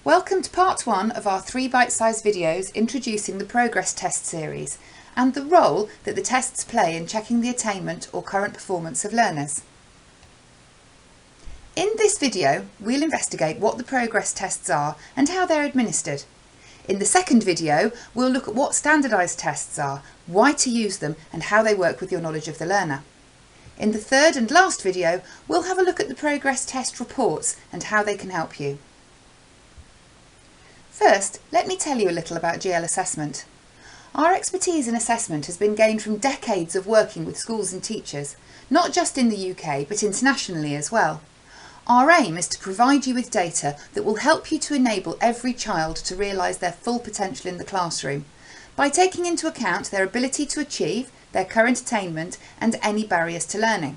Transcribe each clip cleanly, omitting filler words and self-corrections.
Welcome to part 1 of our 3 bite-sized videos introducing the progress test series and the role that the tests play in checking the attainment or current performance of learners. In this video, we'll investigate what the progress tests are and how they're administered. In the second video, we'll look at what standardised tests are, why to use them and how they work with your knowledge of the learner. In the third and last video, we'll have a look at the progress test reports and how they can help you. First, let me tell you a little about GL assessment. Our expertise in assessment has been gained from decades of working with schools and teachers, not just in the UK but internationally as well. Our aim is to provide you with data that will help you to enable every child to realise their full potential in the classroom by taking into account their ability to achieve, their current attainment and any barriers to learning.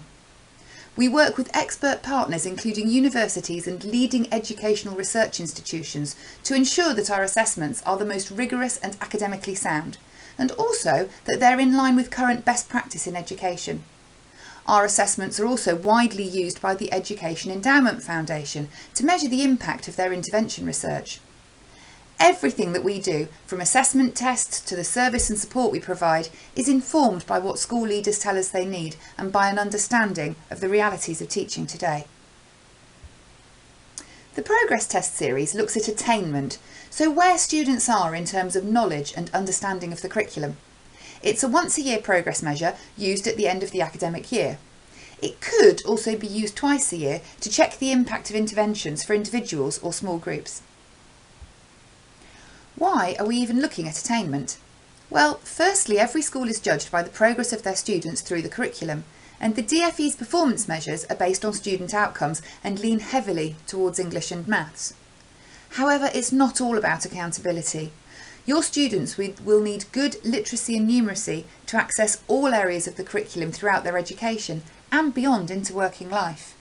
We work with expert partners including universities and leading educational research institutions to ensure that our assessments are the most rigorous and academically sound, and also that they're in line with current best practice in education. Our assessments are also widely used by the Education Endowment Foundation to measure the impact of their intervention research. Everything that we do, from assessment tests to the service and support we provide, is informed by what school leaders tell us they need and by an understanding of the realities of teaching today. The Progress Test series looks at attainment, so where students are in terms of knowledge and understanding of the curriculum. It's a once-a-year progress measure used at the end of the academic year. It could also be used twice a year to check the impact of interventions for individuals or small groups. Why are we even looking at attainment? Well, firstly, every school is judged by the progress of their students through the curriculum, and the DfE's performance measures are based on student outcomes and lean heavily towards English and maths. However, it's not all about accountability. Your students will need good literacy and numeracy to access all areas of the curriculum throughout their education and beyond into working life.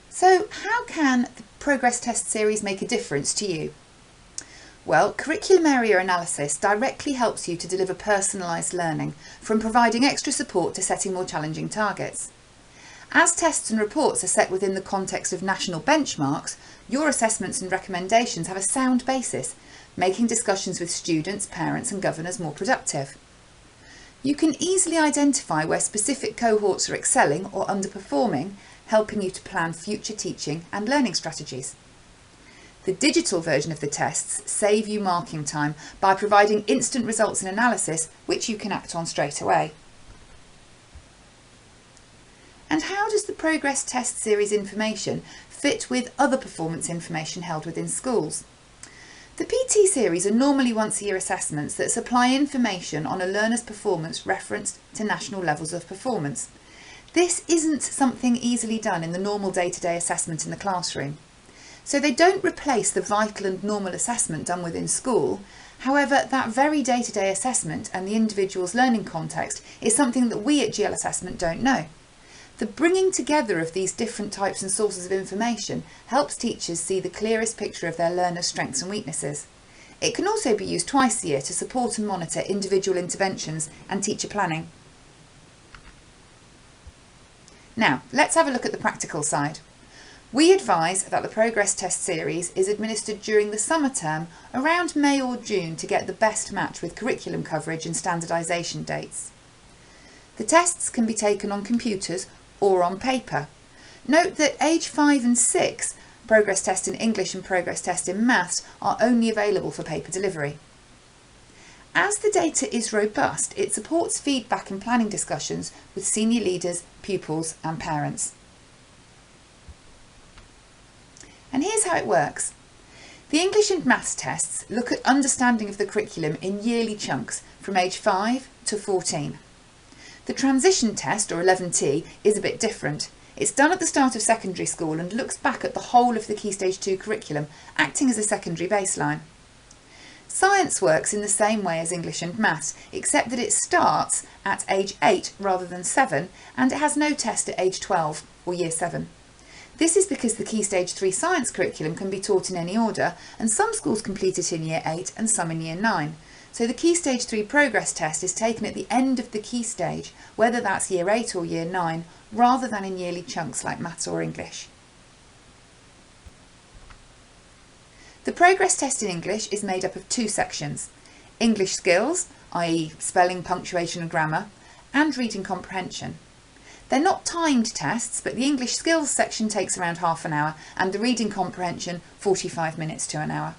So how can the Progress Test series make a difference to you? Well, curriculum area analysis directly helps you to deliver personalised learning, from providing extra support to setting more challenging targets. As tests and reports are set within the context of national benchmarks, your assessments and recommendations have a sound basis, making discussions with students, parents and governors more productive. You can easily identify where specific cohorts are excelling or underperforming, helping you to plan future teaching and learning strategies. The digital version of the tests save you marking time by providing instant results and analysis which you can act on straight away. And how does the Progress Test series information fit with other performance information held within schools? The PT series are normally once-a-year assessments that supply information on a learner's performance referenced to national levels of performance. This isn't something easily done in the normal day-to-day assessment in the classroom. So they don't replace the vital and normal assessment done within school. However, that very day-to-day assessment and the individual's learning context is something that we at GL Assessment don't know. The bringing together of these different types and sources of information helps teachers see the clearest picture of their learners' strengths and weaknesses. It can also be used twice a year to support and monitor individual interventions and teacher planning. Now, let's have a look at the practical side. We advise that the Progress Test series is administered during the summer term around May or June to get the best match with curriculum coverage and standardisation dates. The tests can be taken on computers or on paper. Note that age 5 and 6 Progress Test in English and Progress Test in Maths are only available for paper delivery. As the data is robust, it supports feedback and planning discussions with senior leaders, pupils and parents. And here's how it works. The English and Maths tests look at understanding of the curriculum in yearly chunks from age 5 to 14. The transition test, or 11T, is a bit different. It's done at the start of secondary school and looks back at the whole of the Key Stage 2 curriculum, acting as a secondary baseline. Science works in the same way as English and Maths, except that it starts at age 8 rather than 7, and it has no test at age 12 or year 7. This is because the Key Stage 3 science curriculum can be taught in any order, and some schools complete it in year 8 and some in year 9. So the Key Stage 3 progress test is taken at the end of the key stage, whether that's year 8 or year 9, rather than in yearly chunks like Maths or English. The progress test in English is made up of two sections: English skills, i.e. spelling, punctuation and grammar, and reading comprehension. They're not timed tests, but the English skills section takes around half an hour and the reading comprehension 45 minutes to an hour.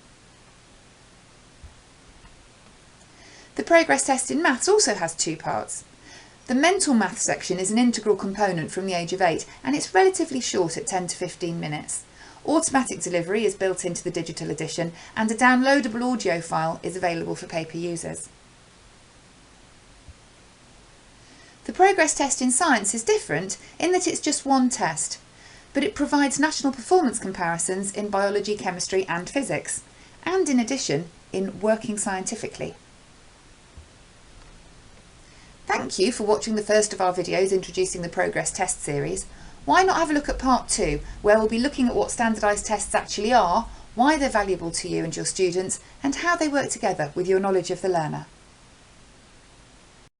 The progress test in maths also has two parts. The mental maths section is an integral component from the age of 8 and it's relatively short at 10 to 15 minutes. Automatic delivery is built into the digital edition and a downloadable audio file is available for paper users. The progress test in science is different in that it's just one test, but it provides national performance comparisons in biology, chemistry and physics, and in addition in working scientifically. Thank you for watching the first of our videos introducing the progress test series. Why not have a look at part 2, where we'll be looking at what standardised tests actually are, why they're valuable to you and your students, and how they work together with your knowledge of the learner.